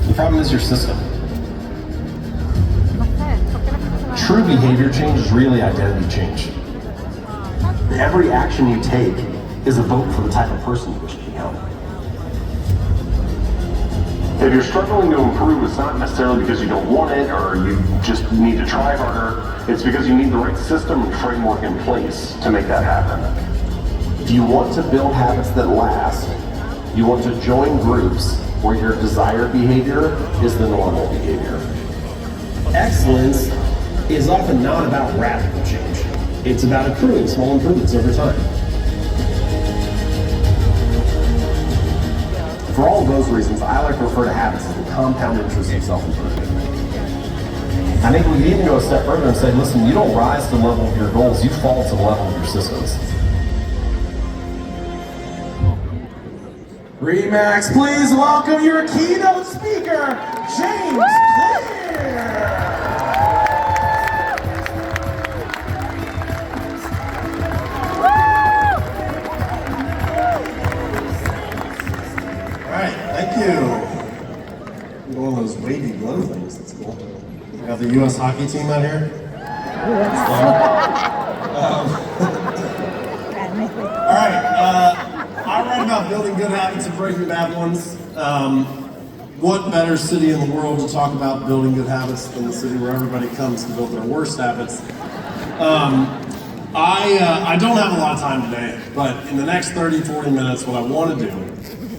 The problem is your system. True behavior change is really identity change. Every action you take is a vote for the type of person you wish to become. If you're struggling to improve, it's not necessarily because you don't want it or you just need to try harder. It's because you need the right system and framework in place to make that happen. If you want to build habits that last, you want to join groups where your desired behavior is the normal behavior. Excellence is often not about radical change. It's about accruing small improvements over time. For all of those reasons, I like to refer to habits as the compound interest of self-improvement. I think we can even go a step further and say, listen, you don't rise to the level of your goals, you fall to the level of your systems. Remax, please welcome your keynote speaker, James Clear. Thank you. One of those wavy glow things, that's cool. We got the U.S. hockey team out here. All right, I write about building good habits and breaking bad ones. What better city in the world to talk about building good habits than the city where everybody comes to build their worst habits? I don't have a lot of time today, but in the next 30, 40 minutes, what I want to do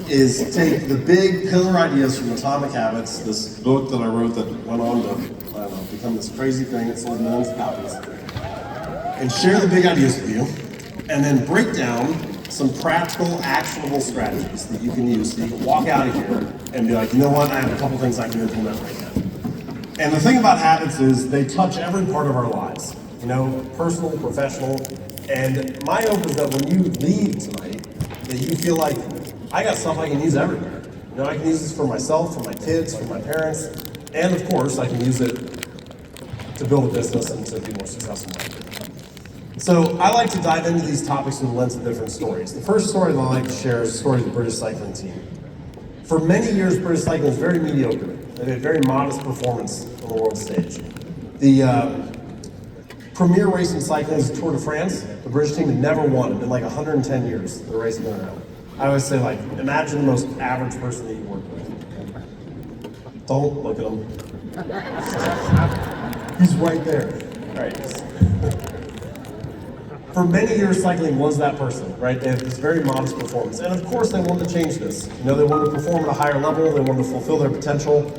is take the big pillar ideas from Atomic Habits, this book that I wrote that went on to, I don't know, become this crazy thing that sold millions of copies, and share the big ideas with you, and then break down some practical, actionable strategies that you can use so you can walk out of here and be like, you know what, I have a couple things I can implement right now. And the thing about habits is they touch every part of our lives, you know, personal, professional, and my hope is that when you leave tonight, that you feel like, I got stuff I can use everywhere. You know, I can use this for myself, for my kids, for my parents, and of course, I can use it to build a business and to be more successful. So I like to dive into these topics through the lens of different stories. The first story that I like to share is the story of the British cycling team. For many years, British cycling was very mediocre. They had very modest performance on the world stage. The premier race in cycling is the Tour de France. The British team had never won. It had been like 110 years the race had been around. I always say, like, imagine the most average person that you work with. Don't look at him. He's right there. All right. For many years, cycling was that person, right? They had this very modest performance. And of course, they wanted to change this. You know, they wanted to perform at a higher level. They wanted to fulfill their potential.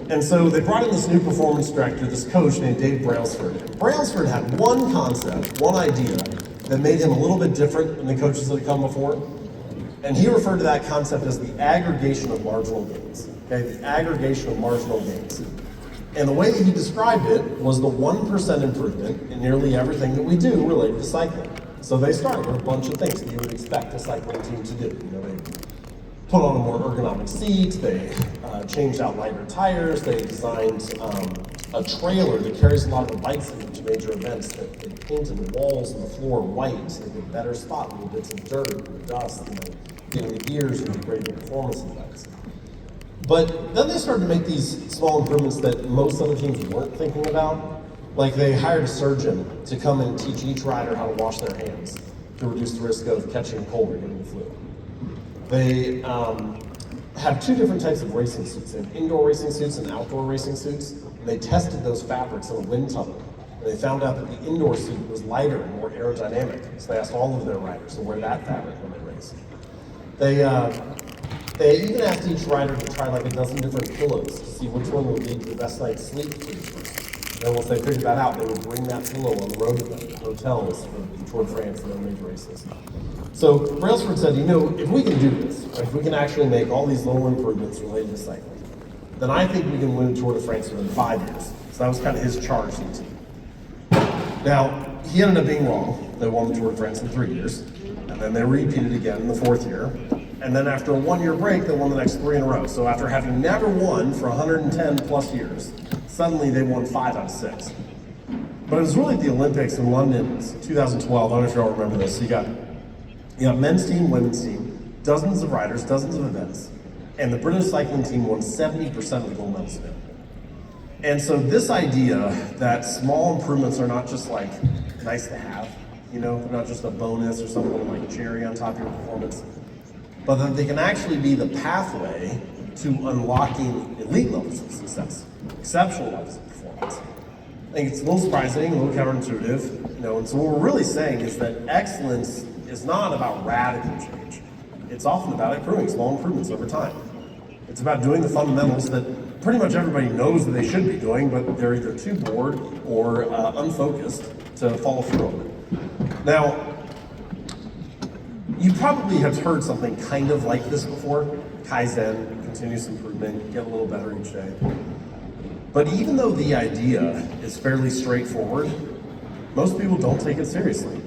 And so they brought in this new performance director, this coach named Dave Brailsford. Brailsford had one concept, one idea, that made him a little bit different than the coaches that had come before. And he referred to that concept as the aggregation of marginal gains. Okay, the aggregation of marginal gains. And the way that he described it was the 1% improvement in nearly everything that we do related to cycling. So they started with a bunch of things that you would expect a cycling team to do. You know, they put on a more ergonomic seat, they changed out lighter tires, they designed a trailer that carries a lot of the bikes in each major events. They painted the walls and the floor white so they could better spot little bits of dirt and dust, you know, getting the gears and the greater performance effects. But then they started to make these small improvements that most other teams weren't thinking about. Like they hired a surgeon to come and teach each rider how to wash their hands to reduce the risk of catching a cold or getting the flu. They have two different types of racing suits. They have indoor racing suits and outdoor racing suits. And they tested those fabrics in a wind tunnel. And they found out that the indoor suit was lighter and more aerodynamic. So they asked all of their riders to wear that fabric when they race. They even asked each rider to try like a dozen different pillows to see which one would lead to the best night's sleep for each person. And once they figured that out, they would bring that pillow on the road with them to hotels for the Tour de France and other major races. So Brailsford said, you know, if we can do this, right, if we can actually make all these little improvements related to cycling, then I think we can win the Tour de France within 5 years. So that was kind of his charge to the team. Now, he ended up being wrong. They won the Tour de France in 3 years, and then they repeated again in the 4th year. And then after a 1-year break, they won the next 3 in a row. So after having never won for 110 plus years, suddenly they won 5 out of 6. But it was really at the Olympics in London, 2012. I don't know if you all remember this. You got men's team, women's team, dozens of riders, dozens of events. And the British cycling team won 70% of the gold medals in it. And so this idea that small improvements are not just like nice to have, they're not just a bonus or something like cherry on top of your performance, but that they can actually be the pathway to unlocking elite levels of success, exceptional levels of performance. I think it's a little surprising, a little counterintuitive, and so what we're really saying is that excellence is not about radical change. It's often about improving small improvements over time. It's about doing the fundamentals that pretty much everybody knows that they should be doing, but they're either too bored or unfocused to follow through on it. Now, you probably have heard something kind of like this before. Kaizen, continuous improvement, get a little better each day. But even though the idea is fairly straightforward, most people don't take it seriously.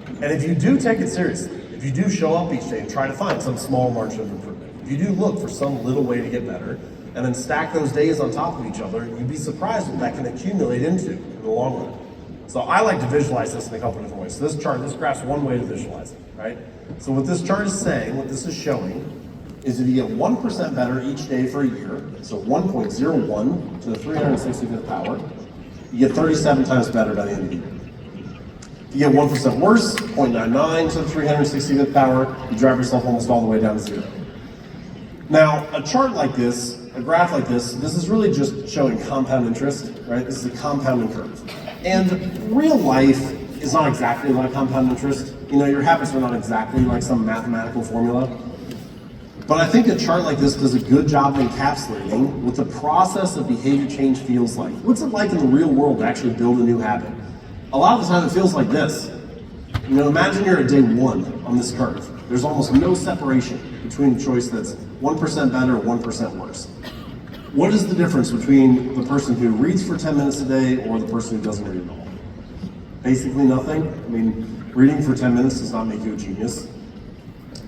And if you do take it seriously, if you do show up each day and try to find some small margin of improvement, if you do look for some little way to get better, and then stack those days on top of each other, you'd be surprised what that can accumulate into in the long run. So I like to visualize this in a couple different ways. So this graph's one way to visualize it, right? So what this chart is saying, what this is showing, is if you get 1% better each day for a year, so 1.01 to the 365th power, you get 37 times better by the end of the year. If you get 1% worse, 0.99 to the 365th power, you drive yourself almost all the way down to zero. Now, a chart like this, a graph like this is really just showing compound interest, right? This is a compounding curve. And real life is not exactly like compound interest. Your habits are not exactly like some mathematical formula. But I think a chart like this does a good job of encapsulating what the process of behavior change feels like. What's it like in the real world to actually build a new habit? A lot of the time it feels like this. Imagine you're at day 1 on this curve. There's almost no separation between the choice that's 1% better or 1% worse. What is the difference between the person who reads for 10 minutes a day or the person who doesn't read at all? Basically nothing. Reading for 10 minutes does not make you a genius.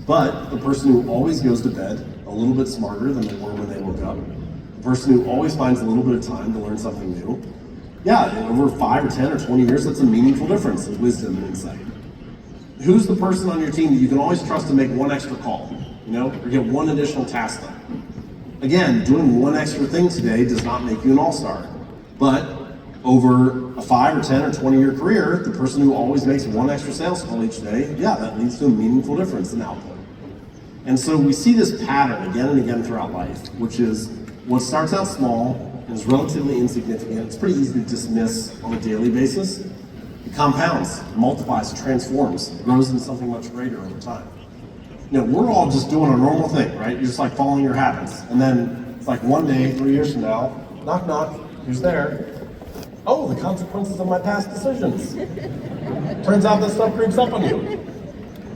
But the person who always goes to bed a little bit smarter than they were when they woke up, the person who always finds a little bit of time to learn something new, over 5 or 10 or 20 years, that's a meaningful difference in wisdom and insight. Who's the person on your team that you can always trust to make one extra call, or get one additional task done? Again, doing one extra thing today does not make you an all-star. But over a 5 or 10 or 20-year career, the person who always makes one extra sales call each day, that leads to a meaningful difference in output. And so we see this pattern again and again throughout life, which is what starts out small and is relatively insignificant. It's pretty easy to dismiss on a daily basis. It compounds, multiplies, transforms, grows into something much greater over time. We're all just doing a normal thing, right? You're just like following your habits. And then it's like one day, 3 years from now, knock, knock, who's there? Oh, the consequences of my past decisions. Turns out this stuff creeps up on you.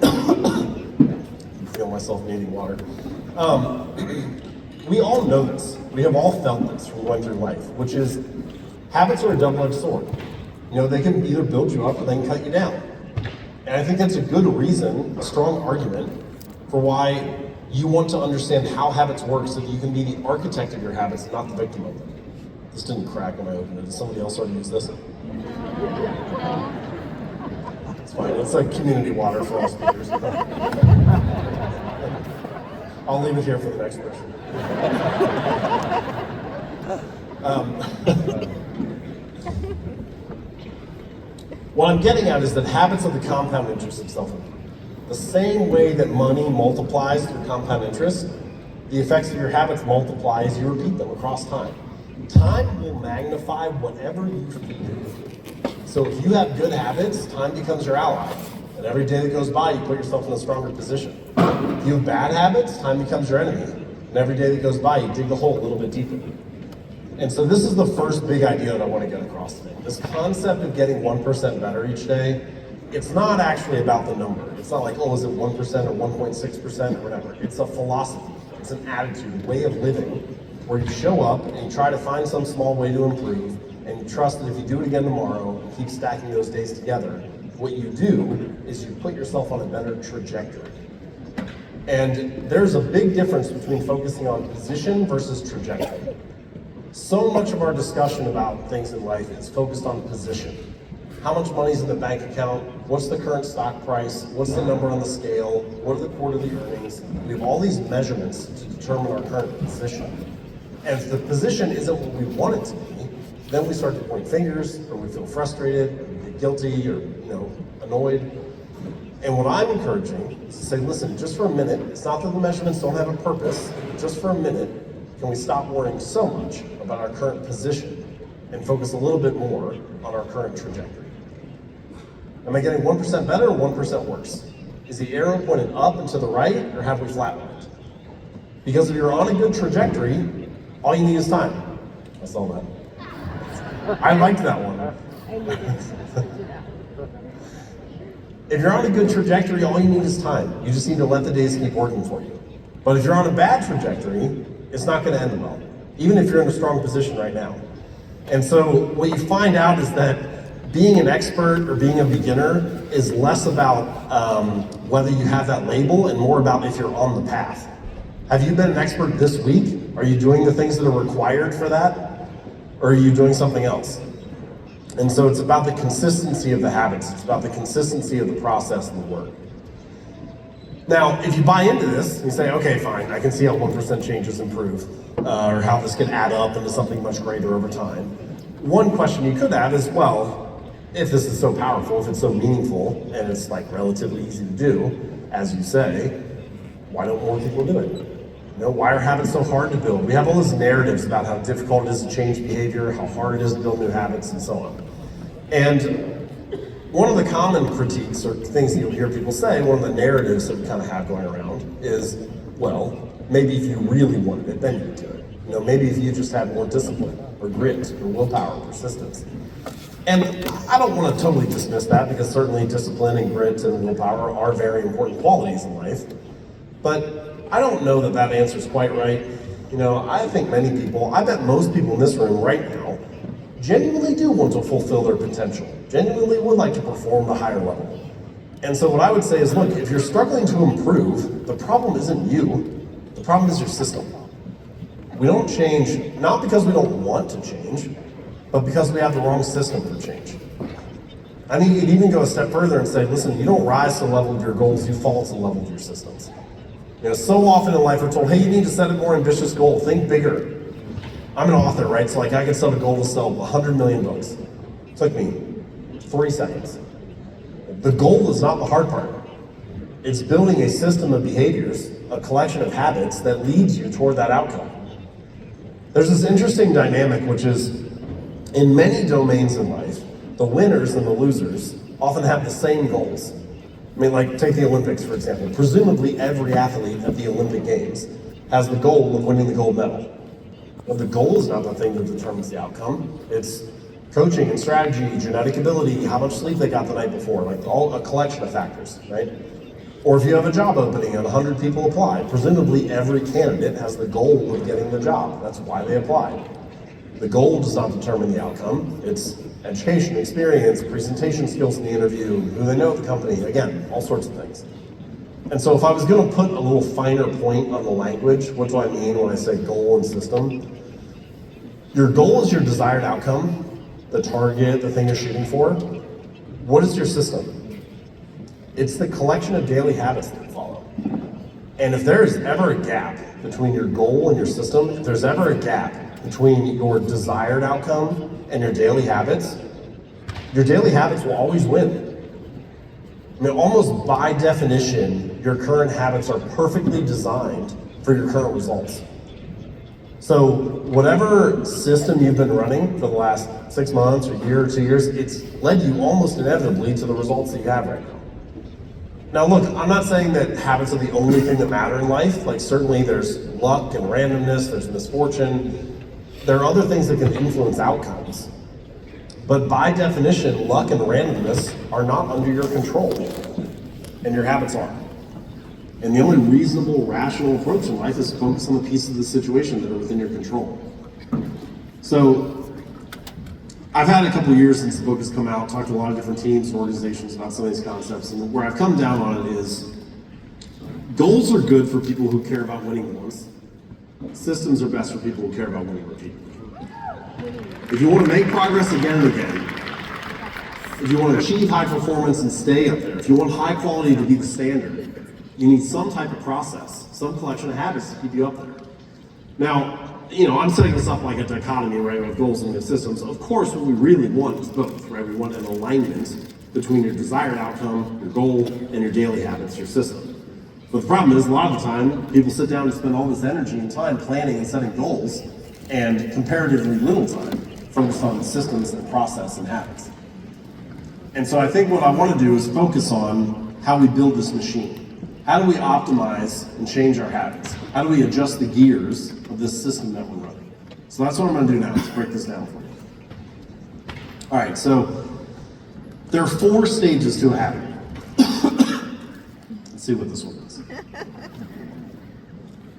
I feel myself needing water. We all know this. We have all felt this from going through life, which is habits are a double-edged sword. They can either build you up or they can cut you down. And I think that's a good reason, a strong argument, for why you want to understand how habits work so that you can be the architect of your habits and not the victim of them. This didn't crack when I opened it. Did somebody else already use this? It's fine. It's like community water for all speakers. I'll leave it here for the next person. What I'm getting at is that habits are the compound interest of self-improvement. The same way that money multiplies through compound interest, the effects of your habits multiply as you repeat them across time. Time will magnify whatever you do. So if you have good habits, time becomes your ally. And every day that goes by, you put yourself in a stronger position. If you have bad habits, time becomes your enemy. And every day that goes by, you dig the hole a little bit deeper. And so this is the first big idea that I want to get across today. This concept of getting 1% better each day, it's not actually about the number. It's not like, oh, is it 1% or 1.6% or whatever. It's a philosophy. It's an attitude, a way of living, where you show up and you try to find some small way to improve, and you trust that if you do it again tomorrow and keep stacking those days together, what you do is you put yourself on a better trajectory. And there's a big difference between focusing on position versus trajectory. So much of our discussion about things in life is focused on position. how much money's in the bank account, what's the current stock price, what's the number on the scale, what are the quarterly earnings. We have all these measurements to determine our current position. And if the position isn't what we want it to be, then we start to point fingers, or we feel frustrated, or we get guilty, or annoyed. And what I'm encouraging is to say, listen, just for a minute, it's not that the measurements don't have a purpose, just for a minute, can we stop worrying so much about our current position and focus a little bit more on our current trajectory? Am I getting 1% better or 1% worse? Is the arrow pointed up and to the right, or have we flatlined? Because if you're on a good trajectory, all you need is time. I saw that. I liked that one. If you're on a good trajectory, all you need is time. You just need to let the days keep working for you. But if you're on a bad trajectory, it's not going to end well, even if you're in a strong position right now. And so what you find out is that being an expert or being a beginner is less about whether you have that label and more about if you're on the path. Have you been an expert this week? Are you doing the things that are required for that? Or are you doing something else? And so it's about the consistency of the habits. It's about the consistency of the process and the work. Now, if you buy into this, you say, okay, fine, I can see how 1% changes improve, or how this can add up into something much greater over time. One question you could have is, well, if this is so powerful, if it's so meaningful, and it's like relatively easy to do, as you say, why don't more people do it? Why are habits so hard to build? We have all those narratives about how difficult it is to change behavior, how hard it is to build new habits, and so on. And one of the common critiques or things that you'll hear people say, one of the narratives that we kind of have going around is, well, maybe if you really wanted it, then you would do it. Maybe if you just had more discipline or grit or willpower or persistence. And I don't want to totally dismiss that, because certainly discipline and grit and willpower are very important qualities in life. But I don't know that that answer is quite right. I think many people, I bet most people in this room right now, genuinely do want to fulfill their potential, genuinely would like to perform at a higher level. And so what I would say is, look, if you're struggling to improve, the problem isn't you, the problem is your system. We don't change, not because we don't want to change, but because we have the wrong system for change. I mean, you'd even go a step further and say, listen, you don't rise to the level of your goals, you fall to the level of your systems. So often in life we're told, hey, you need to set a more ambitious goal, think bigger. I'm an author, right? So I could set a goal to sell 100 million books. It took me 3 seconds. The goal is not the hard part. It's building a system of behaviors, a collection of habits that leads you toward that outcome. There's this interesting dynamic, which is in many domains in life, the winners and the losers often have the same goals. I mean, like, take the Olympics, for example. Presumably every athlete at the Olympic Games has the goal of winning the gold medal. But the goal is not the thing that determines the outcome. It's coaching and strategy, genetic ability, how much sleep they got the night before, like all a collection of factors, right? Or if you have a job opening and 100 people apply, presumably every candidate has the goal of getting the job. That's why they applied. The goal does not determine the outcome. It's education, experience, presentation skills in the interview, who they know at the company, again, all sorts of things. And so if I was going to put a little finer point on the language, what do I mean when I say goal and system? Your goal is your desired outcome, the target, the thing you're shooting for. What is your system? It's the collection of daily habits that you follow. And if there is ever a gap between your goal and your system, if there's ever a gap between your desired outcome and your daily habits will always win. I mean, almost by definition, your current habits are perfectly designed for your current results. So whatever system you've been running for the last 6 months or year or 2 years, it's led you almost inevitably to the results that you have right now. Now look, I'm not saying that habits are the only thing that matter in life. Like, certainly there's luck and randomness, there's misfortune. There are other things that can influence outcomes. But by definition, luck and randomness are not under your control, and your habits are. And the only reasonable, rational approach in life is to focus on the pieces of the situation that are within your control. So, I've had a couple years since the book has come out, talked to a lot of different teams and organizations about some of these concepts, and where I've come down on it is, goals are good for people who care about winning once. Systems are best for people who care about winning repeatedly. If you want to make progress again and again, if you want to achieve high performance and stay up there, if you want high quality to be the standard, you need some type of process, some collection of habits to keep you up there. Now, I'm setting this up like a dichotomy, right, with goals and systems. Of course, what we really want is both, right? We want an alignment between your desired outcome, your goal, and your daily habits, your system. But the problem is, a lot of the time, people sit down and spend all this energy and time planning and setting goals, and comparatively little time focused on systems and process and habits. And so I think what I want to do is focus on how we build this machine. How do we optimize and change our habits? How do we adjust the gears of this system that we're running? So that's what I'm going to do now. Let's break this down for you. All right, so there are 4 stages to a habit. Let's see what this one is.